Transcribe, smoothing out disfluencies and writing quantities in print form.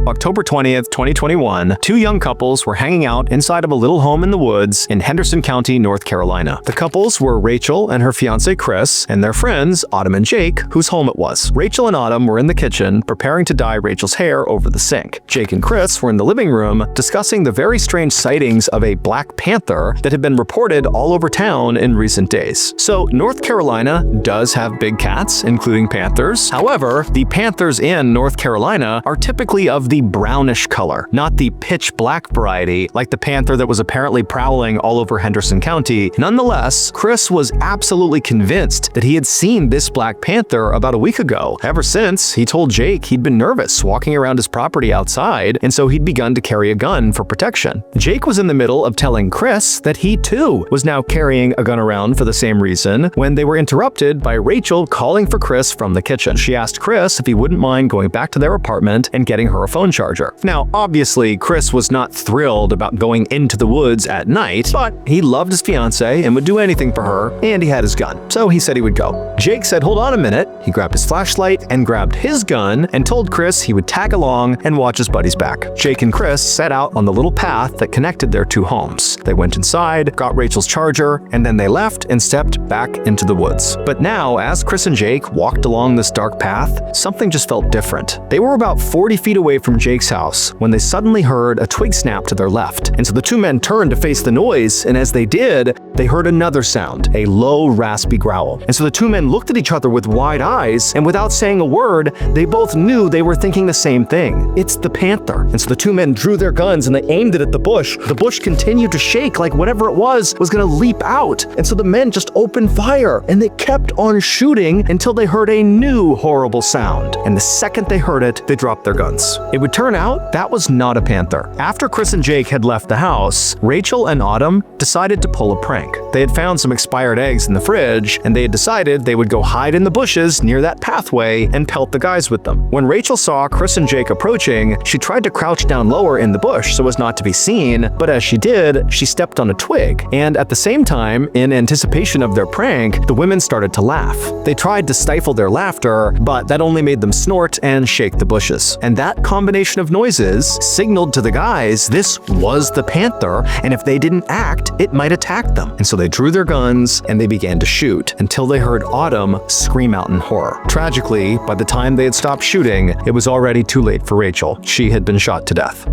October 20th, 2021, two young couples were hanging out inside of a little home in the woods in Henderson County, North Carolina. The couples were Rachel and her fiancé Chris and their friends Autumn and Jake, whose home it was. Rachel and Autumn were in the kitchen preparing to dye Rachel's hair over the sink. Jake and Chris were in the living room discussing the very strange sightings of a black panther that had been reported all over town in recent days. So North Carolina does have big cats, including panthers. However, the panthers in North Carolina are typically of the brownish color, not the pitch black variety like the panther that was apparently prowling all over Henderson County. Nonetheless, Chris was absolutely convinced that he had seen this black panther about a week ago. Ever since, he told Jake he'd been nervous walking around his property outside, and so he'd begun to carry a gun for protection. Jake was in the middle of telling Chris that he too was now carrying a gun around for the same reason when they were interrupted by Rachel calling for Chris from the kitchen. She asked Chris if he wouldn't mind going back to their apartment and getting her a phone charger. Now, obviously, Chris was not thrilled about going into the woods at night, but he loved his fiancée and would do anything for her, and he had his gun, so he said he would go. Jake said, "Hold on a minute." He grabbed his flashlight and grabbed his gun and told Chris he would tag along and watch his buddy's back. Jake and Chris set out on the little path that connected their two homes. They went inside, got Rachel's charger, and then they left and stepped back into the woods. But now, as Chris and Jake walked along this dark path, something just felt different. They were about 40 feet away from Jake's house when they suddenly heard a twig snap to their left. And so the two men turned to face the noise, and as they did, they heard another sound, a low, raspy growl. And so the two men looked at each other with wide eyes, and without saying a word, they both knew they were thinking the same thing. It's the panther. And so the two men drew their guns and they aimed it at the bush. The bush continued to shake like whatever it was gonna leap out. And so the men just opened fire, and they kept on shooting until they heard a new horrible sound. And the second they heard it, they dropped their guns. It would turn out that was not a panther. After Chris and Jake had left the house, Rachel and Autumn decided to pull a prank. They had found some expired eggs in the fridge, and they had decided they would go hide in the bushes near that pathway and pelt the guys with them. When Rachel saw Chris and Jake approaching, she tried to crouch down lower in the bush so as not to be seen, but as she did, she stepped on a twig. And at the same time, in anticipation of their prank, the women started to laugh. They tried to stifle their laughter, but that only made them snort and shake the bushes. And that combination of noises signaled to the guys this was the panther, and if they didn't act, it might attack them. And so they drew their guns and they began to shoot until they heard Autumn scream out in horror. Tragically, by the time they had stopped shooting, it was already too late for Rachel. She had been shot to death.